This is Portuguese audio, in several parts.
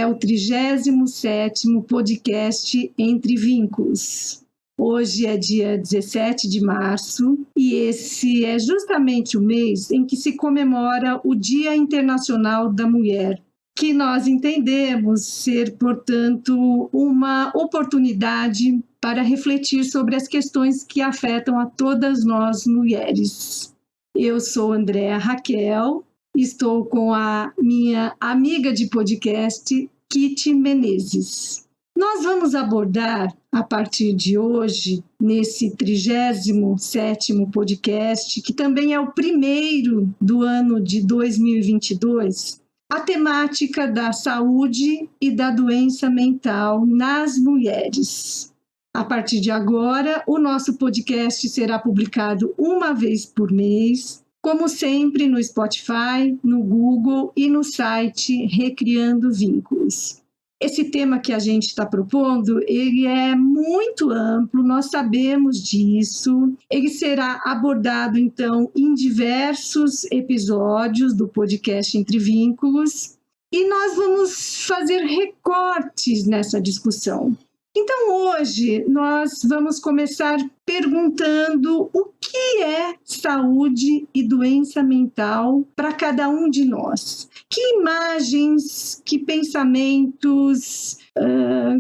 é o 37º podcast Entre Vínculos. Hoje é dia 17 de março e esse é justamente o mês em que se comemora o Dia Internacional da Mulher, que nós entendemos ser, portanto, uma oportunidade para refletir sobre as questões que afetam a todas nós mulheres. Eu sou Andréa Raquel, estou com a minha amiga de podcast, Kitty Menezes. Nós vamos abordar, a partir de hoje, nesse 37º podcast, que também é o primeiro do ano de 2022, a temática da saúde e da doença mental nas mulheres. A partir de agora, o nosso podcast será publicado uma vez por mês, como sempre no Spotify, no Google e no site Recriando Vínculos. Esse tema que a gente está propondo, ele é muito amplo, nós sabemos disso. Ele será abordado, então, em diversos episódios do podcast Entre Vínculos e nós vamos fazer recortes nessa discussão. Então, hoje, nós vamos começar perguntando o que é saúde e doença mental para cada um de nós. Que imagens, que pensamentos,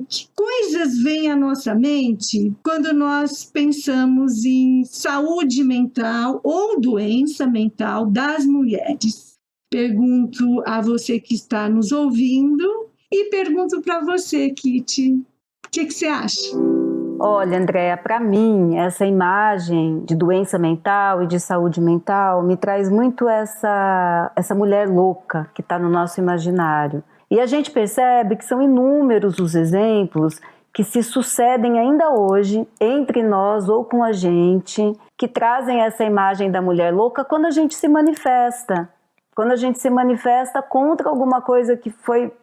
que coisas vêm à nossa mente quando nós pensamos em saúde mental ou doença mental das mulheres? Pergunto a você que está nos ouvindo e pergunto para você, Kitty. O que você acha? Olha, Andréa, para mim, essa imagem de doença mental e de saúde mental me traz muito essa mulher louca que está no nosso imaginário. E a gente percebe que são inúmeros os exemplos que se sucedem ainda hoje entre nós ou com a gente, que trazem essa imagem da mulher louca quando a gente se manifesta. Quando a gente se manifesta contra alguma coisa que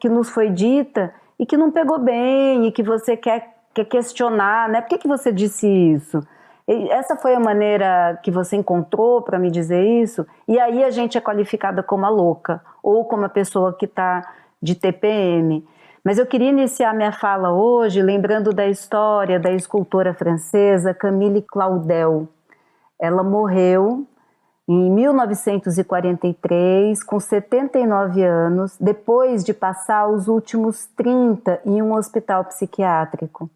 nos foi dita e que não pegou bem e que você quer questionar, né? Por que você disse isso? E essa foi a maneira que você encontrou para me dizer isso? E aí a gente é qualificada como a louca ou como a pessoa que está de TPM. Mas eu queria iniciar minha fala hoje lembrando da história da escultora francesa Camille Claudel. Ela morreu em 1943, com 79 anos, depois de passar os últimos 30 em um hospital psiquiátrico.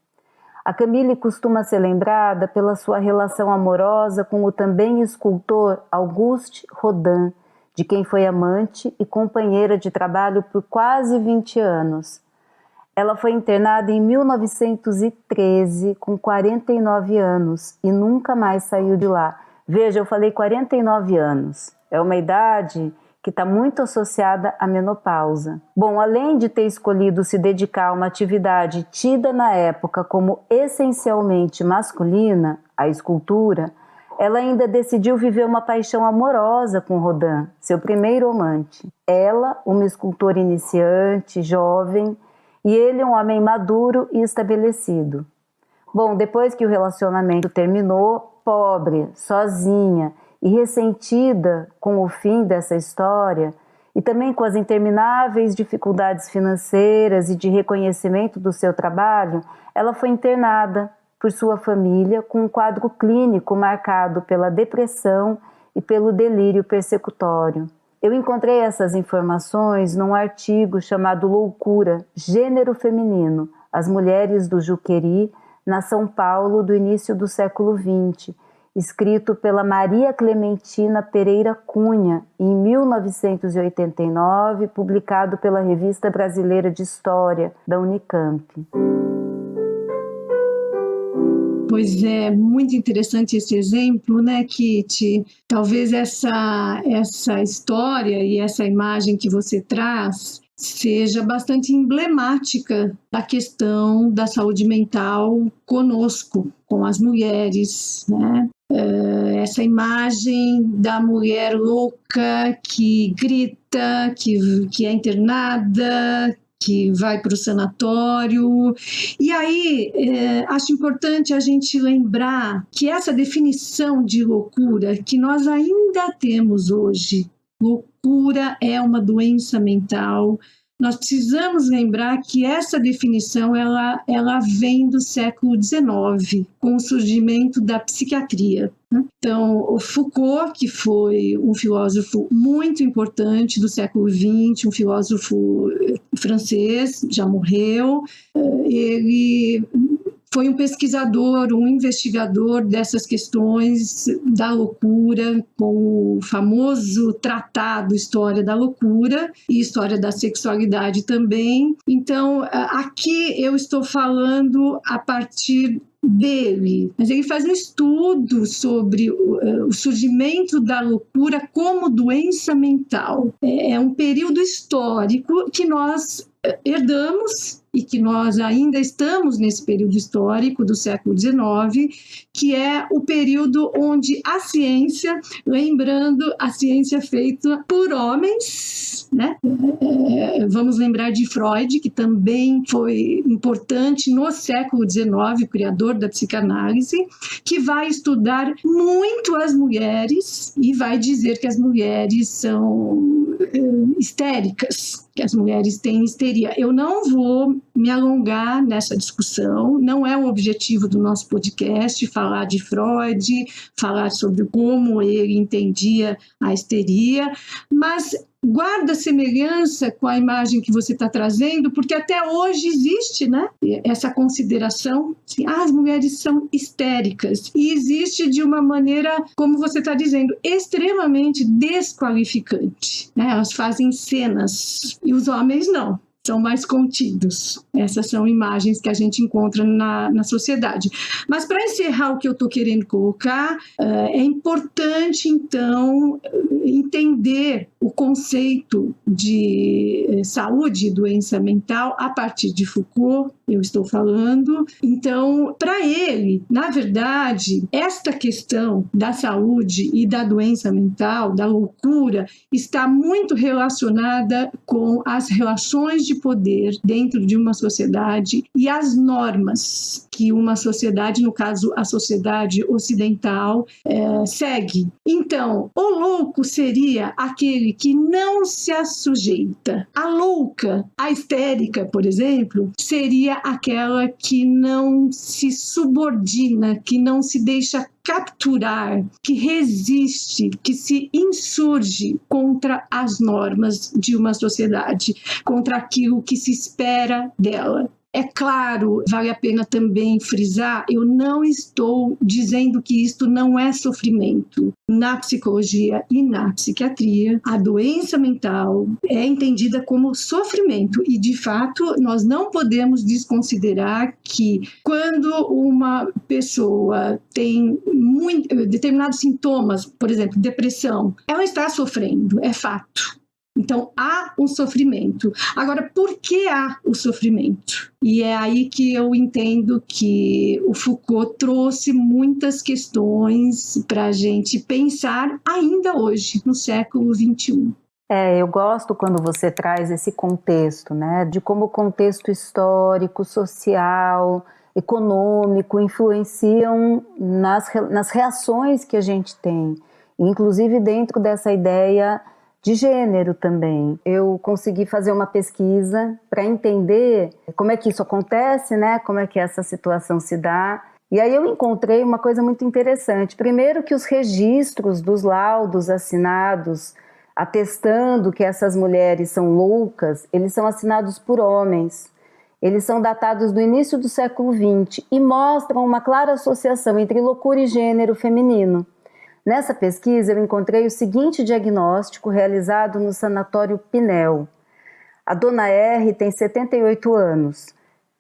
A Camille costuma ser lembrada pela sua relação amorosa com o também escultor Auguste Rodin, de quem foi amante e companheira de trabalho por quase 20 anos. Ela foi internada em 1913, com 49 anos, e nunca mais saiu de lá. Veja, eu falei 49 anos. É uma idade que está muito associada à menopausa. Bom, além de ter escolhido se dedicar a uma atividade tida na época como essencialmente masculina, a escultura, ela ainda decidiu viver uma paixão amorosa com Rodin, seu primeiro amante. Ela, uma escultora iniciante, jovem, e ele, um homem maduro e estabelecido. Bom, depois que o relacionamento terminou, pobre, sozinha e ressentida com o fim dessa história e também com as intermináveis dificuldades financeiras e de reconhecimento do seu trabalho, ela foi internada por sua família com um quadro clínico marcado pela depressão e pelo delírio persecutório. Eu encontrei essas informações num artigo chamado Loucura, Gênero Feminino, as Mulheres do Juqueri, na São Paulo do início do século XX, escrito pela Maria Clementina Pereira Cunha, em 1989, publicado pela Revista Brasileira de História, da Unicamp. Pois é, muito interessante esse exemplo, né, Kitty? Talvez essa história e essa imagem que você traz seja bastante emblemática da questão da saúde mental conosco, com as mulheres, né? Essa imagem da mulher louca que grita, que é internada, que vai para o sanatório. E aí, acho importante a gente lembrar que essa definição de loucura que nós ainda temos hoje, loucura é uma doença mental, nós precisamos lembrar que essa definição ela vem do século XIX, com o surgimento da psiquiatria. Então, o Foucault, que foi um filósofo muito importante do século XX, um filósofo francês, já morreu, ele foi um pesquisador, um investigador dessas questões da loucura, com o famoso tratado História da Loucura e História da Sexualidade também. Então, aqui eu estou falando a partir dele, mas ele faz um estudo sobre o surgimento da loucura como doença mental. É um período histórico que nós herdamos e que nós ainda estamos nesse período histórico do século XIX, que é o período onde a ciência, lembrando a ciência feita por homens, né? Vamos lembrar de Freud, que também foi importante no século XIX, o criador da psicanálise, que vai estudar muito as mulheres e vai dizer que as mulheres são histéricas, que as mulheres têm histeria. Eu não vou me alongar nessa discussão, não é o objetivo do nosso podcast falar de Freud, falar sobre como ele entendia a histeria, mas guarda semelhança com a imagem que você está trazendo, porque até hoje existe, né, essa consideração, assim, as mulheres são histéricas, e existe de uma maneira, como você está dizendo, extremamente desqualificante, né? Elas fazem cenas, e os homens não. São mais contidos. Essas são imagens que a gente encontra na sociedade. Mas, para encerrar o que eu estou querendo colocar, é importante, então, entender o conceito de saúde e doença mental a partir de Foucault, eu estou falando. Então, para ele, na verdade, esta questão da saúde e da doença mental, da loucura, está muito relacionada com as relações de poder dentro de uma sociedade e as normas que uma sociedade, no caso a sociedade ocidental, segue. Então, o louco seria aquele que não se assujeita. A louca, a histérica, por exemplo, seria aquela que não se subordina, que não se deixa capturar, que resiste, que se insurge contra as normas de uma sociedade, contra aquilo que se espera dela. É claro, vale a pena também frisar, eu não estou dizendo que isto não é sofrimento. Na psicologia e na psiquiatria, a doença mental é entendida como sofrimento e, de fato, nós não podemos desconsiderar que quando uma pessoa tem determinados sintomas, por exemplo, depressão, ela está sofrendo, é fato. Então, há um sofrimento. Agora, por que há o sofrimento? E é aí que eu entendo que o Foucault trouxe muitas questões para a gente pensar ainda hoje, no século XXI. Eu gosto quando você traz esse contexto, né? De como o contexto histórico, social, econômico influenciam nas reações que a gente tem. Inclusive dentro dessa ideia de gênero também. Eu consegui fazer uma pesquisa para entender como é que isso acontece, né? Como é que essa situação se dá. E aí eu encontrei uma coisa muito interessante. Primeiro que os registros dos laudos assinados atestando que essas mulheres são loucas, eles são assinados por homens. Eles são datados do início do século XX e mostram uma clara associação entre loucura e gênero feminino. Nessa pesquisa, eu encontrei o seguinte diagnóstico realizado no Sanatório Pinel. A dona R tem 78 anos.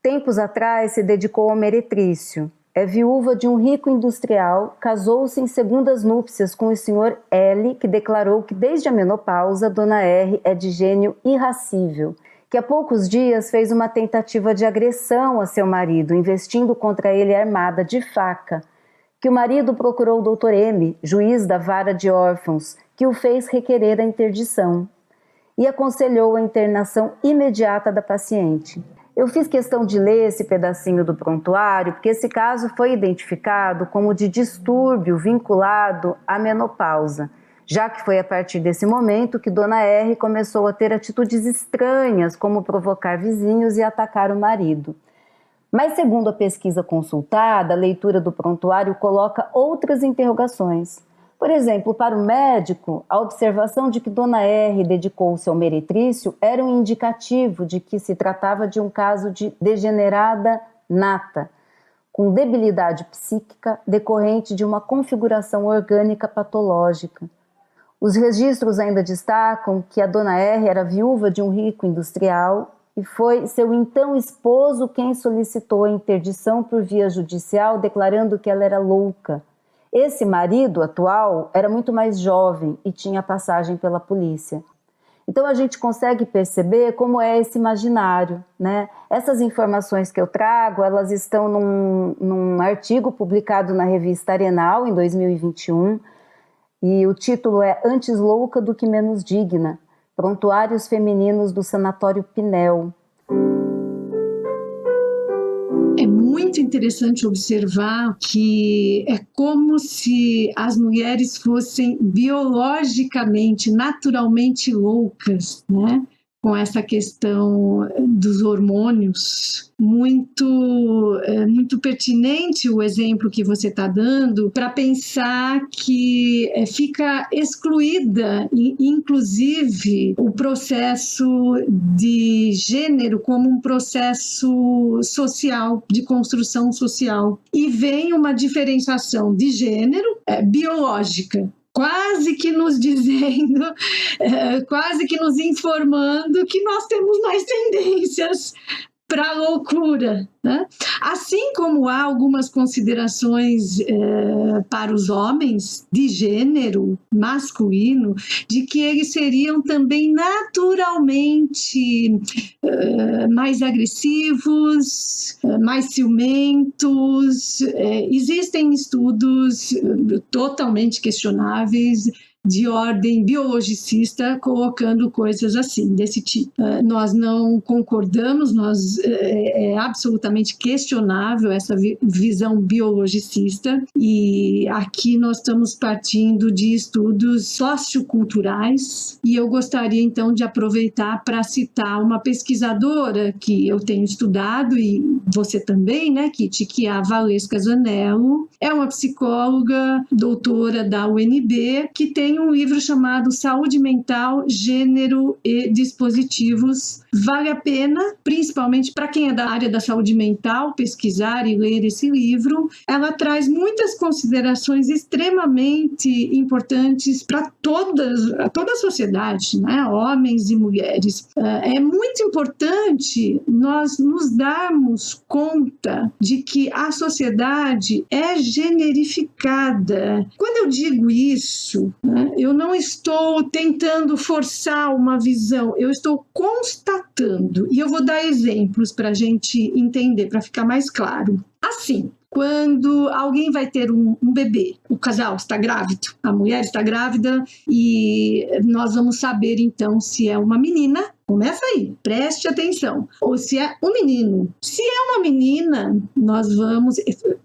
Tempos atrás, se dedicou ao meretrício. É viúva de um rico industrial, casou-se em segundas núpcias com o senhor L, que declarou que desde a menopausa, dona R é de gênio irracível, que há poucos dias fez uma tentativa de agressão a seu marido, investindo contra ele armada de faca, que o marido procurou o Dr. M, juiz da vara de órfãos, que o fez requerer a interdição e aconselhou a internação imediata da paciente. Eu fiz questão de ler esse pedacinho do prontuário porque esse caso foi identificado como de distúrbio vinculado à menopausa, já que foi a partir desse momento que Dona R começou a ter atitudes estranhas, como provocar vizinhos e atacar o marido. Mas, segundo a pesquisa consultada, a leitura do prontuário coloca outras interrogações. Por exemplo, para o médico, a observação de que Dona R dedicou-se ao meretrício era um indicativo de que se tratava de um caso de degenerada nata, com debilidade psíquica decorrente de uma configuração orgânica patológica. Os registros ainda destacam que a Dona R era viúva de um rico industrial e foi seu então esposo quem solicitou a interdição por via judicial, declarando que ela era louca. Esse marido atual era muito mais jovem e tinha passagem pela polícia. Então a gente consegue perceber como é esse imaginário, né? Essas informações que eu trago, elas estão num artigo publicado na revista Arenal em 2021 e o título é Antes louca do que menos digna, Prontuários Femininos do Sanatório Pinel. É muito interessante observar que é como se as mulheres fossem biologicamente, naturalmente loucas, né? Com essa questão dos hormônios, muito pertinente o exemplo que você está dando para pensar que fica excluída, inclusive, o processo de gênero como um processo social, de construção social. E vem uma diferenciação de gênero biológica, quase que nos dizendo, quase que nos informando que nós temos mais tendências para a loucura, né? Assim como há algumas considerações para os homens de gênero masculino, de que eles seriam também naturalmente mais agressivos, mais ciumentos. Existem estudos totalmente questionáveis de ordem biologicista, colocando coisas assim, desse tipo. Nós não concordamos, é absolutamente questionável essa visão biologicista, e aqui nós estamos partindo de estudos socioculturais, e eu gostaria então de aproveitar para citar uma pesquisadora que eu tenho estudado, e você também, né, Kitty, que é a Valesca Zanello, é uma psicóloga, doutora da UNB, que tem um livro chamado Saúde Mental, Gênero e Dispositivos. Vale a pena, principalmente para quem é da área da saúde mental, pesquisar e ler esse livro. Ela traz muitas considerações extremamente importantes para toda a sociedade, né? Homens e mulheres. É muito importante nós nos darmos conta de que a sociedade é generificada. Quando eu digo isso, né, eu não estou tentando forçar uma visão, eu estou constatando. E eu vou dar exemplos para a gente entender, para ficar mais claro. Assim, quando alguém vai ter um bebê, o casal está grávido, a mulher está grávida, e nós vamos saber então se é uma menina. Começa aí, preste atenção. Ou se é um menino. Se é uma menina, nós vamos,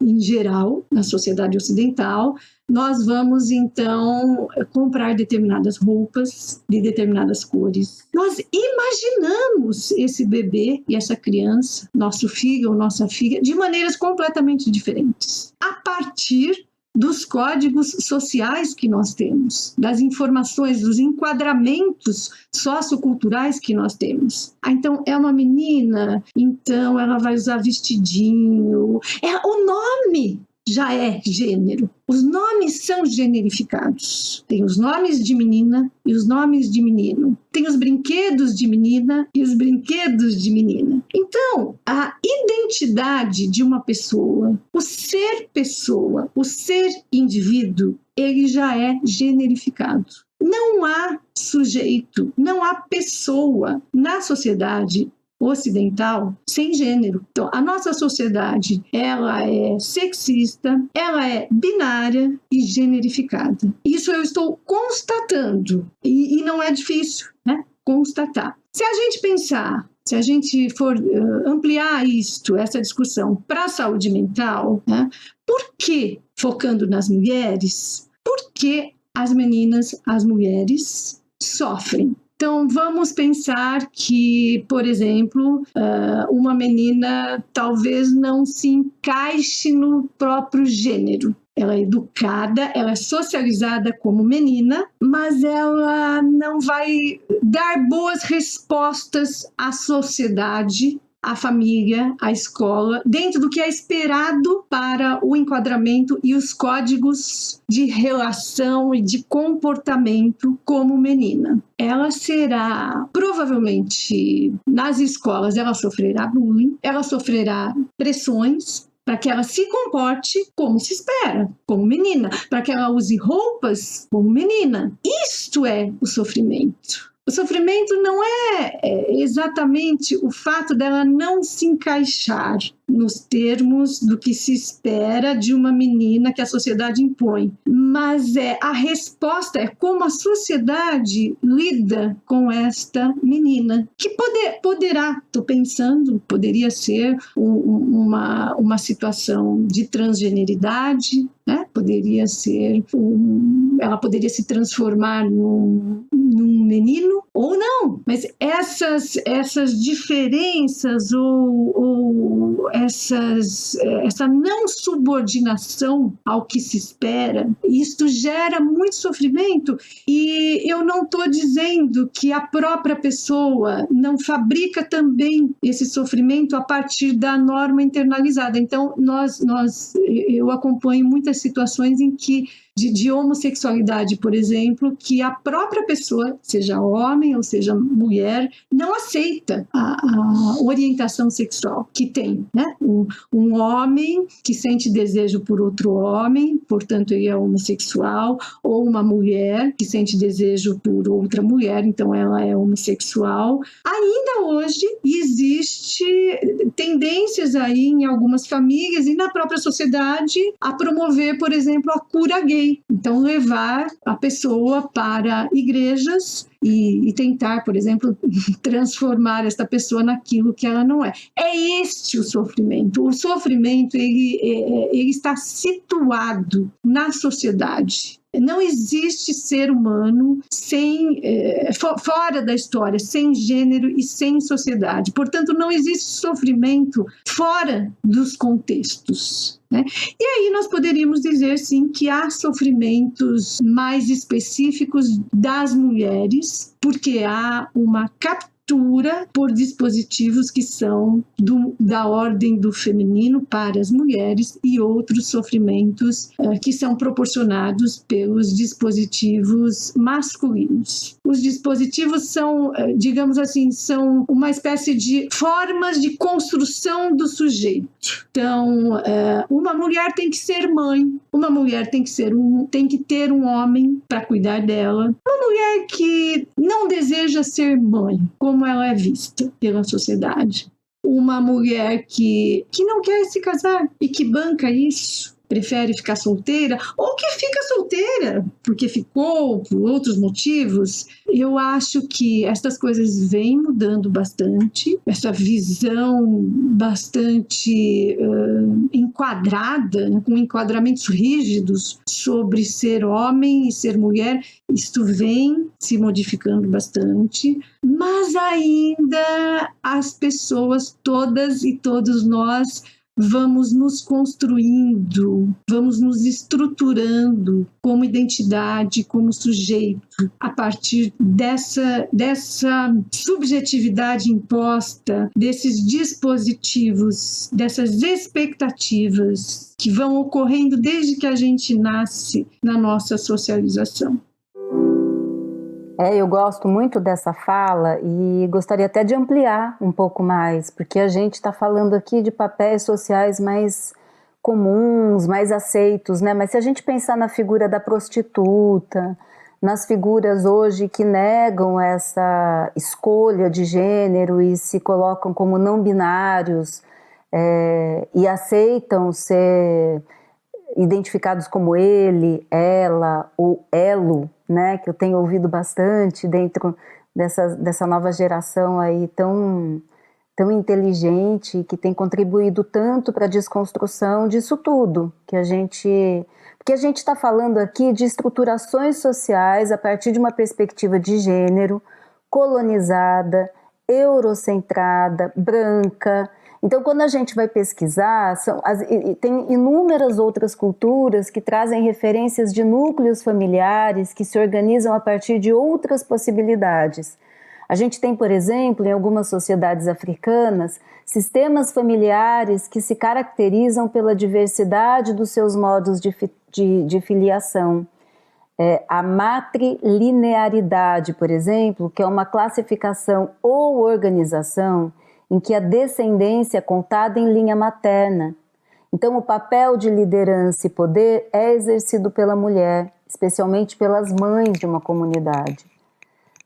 em geral, na sociedade ocidental, nós vamos então comprar determinadas roupas de determinadas cores. Nós imaginamos esse bebê e essa criança, nosso filho ou nossa filha, de maneiras completamente diferentes, a partir dos códigos sociais que nós temos, das informações, dos enquadramentos socioculturais que nós temos. Então, é uma menina, então ela vai usar vestidinho. O nome já é gênero. Os nomes são generificados. Tem os nomes de menina e os nomes de menino. Tem os brinquedos de menina e os brinquedos de menina. Então, a identidade de uma pessoa, o ser pessoa, o ser indivíduo, ele já é generificado. Não há sujeito, não há pessoa na sociedade ocidental sem gênero. Então, a nossa sociedade, ela é sexista, ela é binária e generificada. Isso eu estou constatando, e não é difícil, né? Constatar. Se a gente pensar, se a gente for ampliar essa discussão para a saúde mental, né? Por que focando nas mulheres? Porque as meninas, as mulheres sofrem. Então, vamos pensar que, por exemplo, uma menina talvez não se encaixe no próprio gênero. Ela é educada, ela é socializada como menina, mas ela não vai dar boas respostas à sociedade, à família, à escola, dentro do que é esperado para o enquadramento e os códigos de relação e de comportamento como menina. Ela será, provavelmente, nas escolas, ela sofrerá bullying, ela sofrerá pressões, para que ela se comporte como se espera, como menina, para que ela use roupas como menina. Isto é o sofrimento. O sofrimento não é exatamente o fato dela não se encaixar nos termos do que se espera de uma menina que a sociedade impõe, mas a resposta é como a sociedade lida com esta menina, que poderá, estou pensando, poderia ser uma situação de transgeneridade, né? Poderia ser, ela poderia se transformar num menino ou não, mas essas diferenças ou essa não subordinação ao que se espera, isto gera muito sofrimento. E eu não estou dizendo que a própria pessoa não fabrica também esse sofrimento a partir da norma internalizada. Então, eu acompanho muitas situações em que de homossexualidade, por exemplo, que a própria pessoa, seja homem ou seja mulher, não aceita a orientação sexual que tem, né? Um homem que sente desejo por outro homem, portanto ele é homossexual, ou uma mulher que sente desejo por outra mulher, então ela é homossexual. Ainda hoje existe tendências aí em algumas famílias e na própria sociedade a promover, por exemplo, a cura gay. Então, levar a pessoa para igrejas e tentar, por exemplo, transformar esta pessoa naquilo que ela não é. É este o sofrimento. O sofrimento, ele está situado na sociedade. Não existe ser humano fora da história, sem gênero e sem sociedade. Portanto, não existe sofrimento fora dos contextos, né? E aí nós poderíamos dizer, sim, que há sofrimentos mais específicos das mulheres, porque há uma captura por dispositivos que são da ordem do feminino para as mulheres e outros sofrimentos que são proporcionados pelos dispositivos masculinos. Os dispositivos são, digamos assim, são uma espécie de formas de construção do sujeito. Então, uma mulher tem que ser mãe, uma mulher tem que ter um homem para cuidar dela, uma mulher que não deseja ser mãe, como ela é vista pela sociedade. Uma mulher que não quer se casar e que banca isso, prefere ficar solteira, ou que fica solteira porque ficou por outros motivos. Eu acho que essas coisas vêm mudando bastante, essa visão bastante enquadrada, né, com enquadramentos rígidos sobre ser homem e ser mulher, isto vem se modificando bastante, mas ainda as pessoas todas e todos nós vamos nos construindo, vamos nos estruturando como identidade, como sujeito, a partir dessa subjetividade imposta, desses dispositivos, dessas expectativas que vão ocorrendo desde que a gente nasce na nossa socialização. Eu gosto muito dessa fala e gostaria até de ampliar um pouco mais, porque a gente está falando aqui de papéis sociais mais comuns, mais aceitos, né? Mas se a gente pensar na figura da prostituta, nas figuras hoje que negam essa escolha de gênero e se colocam como não binários e aceitam ser identificados como ele, ela ou elo, né, que eu tenho ouvido bastante dentro dessa nova geração aí tão tão inteligente, que tem contribuído tanto para a desconstrução disso tudo, porque a gente está falando aqui de estruturações sociais a partir de uma perspectiva de gênero, colonizada, eurocentrada, branca. Então, quando a gente vai pesquisar, tem inúmeras outras culturas que trazem referências de núcleos familiares que se organizam a partir de outras possibilidades. A gente tem, por exemplo, em algumas sociedades africanas, sistemas familiares que se caracterizam pela diversidade dos seus modos de filiação. A matrilinearidade, por exemplo, que é uma classificação ou organização em que a descendência é contada em linha materna. Então, o papel de liderança e poder é exercido pela mulher, especialmente pelas mães de uma comunidade.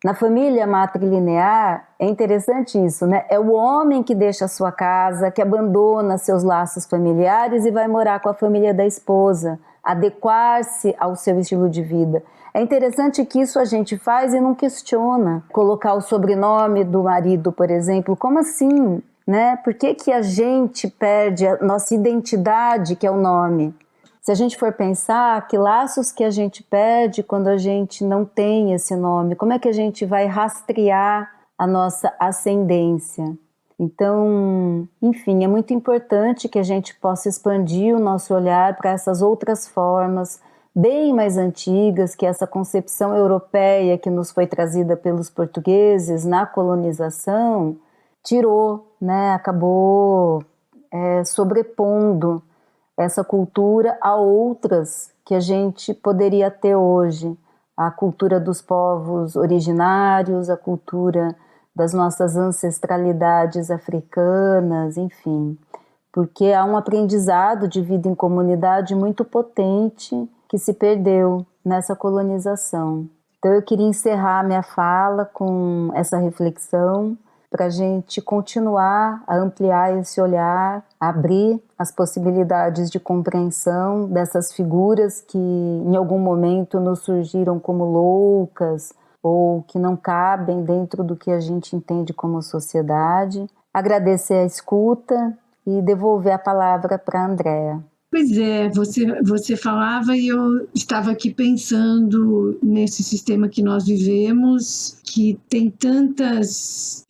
Na família matrilinear, é interessante isso, né? É o homem que deixa a sua casa, que abandona seus laços familiares e vai morar com a família da esposa, adequar-se ao seu estilo de vida. É interessante que isso a gente faz e não questiona. Colocar o sobrenome do marido, por exemplo, como assim? Né? Por que a gente perde a nossa identidade, que é o nome? Se a gente for pensar, que laços que a gente perde quando a gente não tem esse nome? Como é que a gente vai rastrear a nossa ascendência? Então, enfim, é muito importante que a gente possa expandir o nosso olhar para essas outras formas, bem mais antigas, que essa concepção europeia que nos foi trazida pelos portugueses na colonização, tirou, né? Acabou sobrepondo essa cultura a outras que a gente poderia ter hoje. A cultura dos povos originários, a cultura das nossas ancestralidades africanas, enfim. Porque há um aprendizado de vida em comunidade muito potente que se perdeu nessa colonização. Então eu queria encerrar minha fala com essa reflexão para a gente continuar a ampliar esse olhar, abrir as possibilidades de compreensão dessas figuras que em algum momento nos surgiram como loucas ou que não cabem dentro do que a gente entende como sociedade. Agradecer a escuta e devolver a palavra para a Andréa. Pois é, você falava e eu estava aqui pensando nesse sistema que nós vivemos, que tem tantos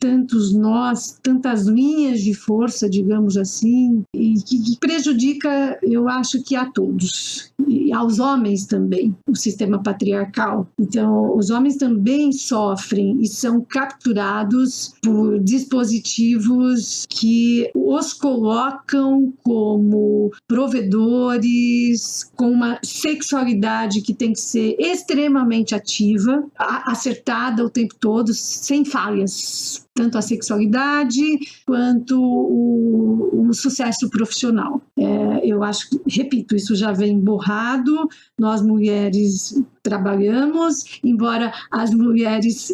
nós, tantas linhas de força, digamos assim, e que prejudica, eu acho que a todos, e aos homens também, o sistema patriarcal. Então, os homens também sofrem e são capturados por dispositivos que os colocam como provedores, com uma sexualidade que tem que ser extremamente ativa, acertada o tempo todo, sem falhas, tanto a sexualidade quanto o sucesso profissional. Eu acho que, repito, isso já vem borrado, nós mulheres trabalhamos, embora as mulheres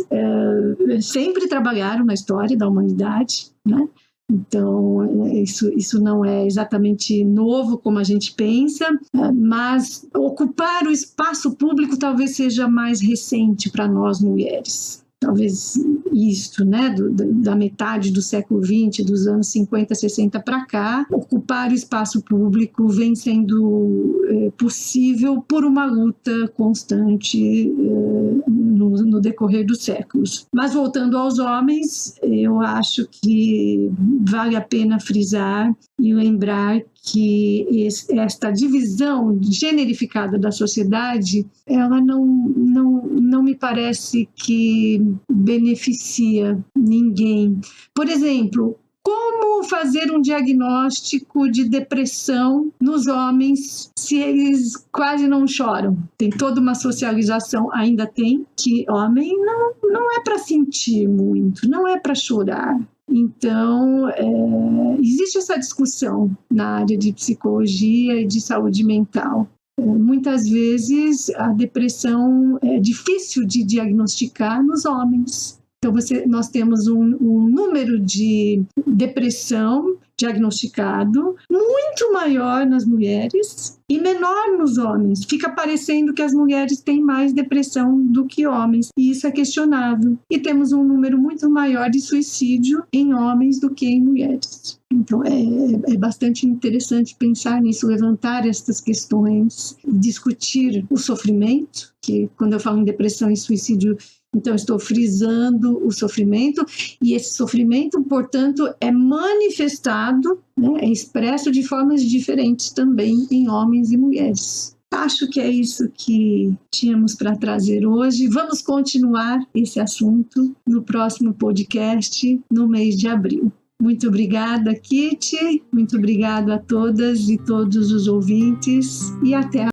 sempre trabalharam na história da humanidade, né? Então, isso não é exatamente novo como a gente pensa, mas ocupar o espaço público talvez seja mais recente para nós mulheres. Talvez isso, né, da metade do século XX, dos anos 50, 60 para cá, ocupar o espaço público vem sendo possível por uma luta constante no decorrer dos séculos. Mas voltando aos homens, eu acho que vale a pena frisar e lembrar que esta divisão generificada da sociedade, ela não me parece que beneficia ninguém. Por exemplo, como fazer um diagnóstico de depressão nos homens se eles quase não choram? Tem toda uma socialização, ainda tem, que homem não é para sentir muito, não é para chorar. Então, existe essa discussão na área de psicologia e de saúde mental. Muitas vezes a depressão é difícil de diagnosticar nos homens. Então, nós temos um número de depressão diagnosticado, muito maior nas mulheres e menor nos homens. Fica parecendo que as mulheres têm mais depressão do que homens, e isso é questionável. E temos um número muito maior de suicídio em homens do que em mulheres. Então, é bastante interessante pensar nisso, levantar estas questões, discutir o sofrimento, que quando eu falo em depressão e suicídio, então estou frisando o sofrimento, e esse sofrimento, portanto, é manifestado, né, é expresso de formas diferentes também em homens e mulheres. Acho que é isso que tínhamos para trazer hoje. Vamos continuar esse assunto no próximo podcast, no mês de abril. Muito obrigada, Kitty. Muito obrigada a todas e todos os ouvintes. E até a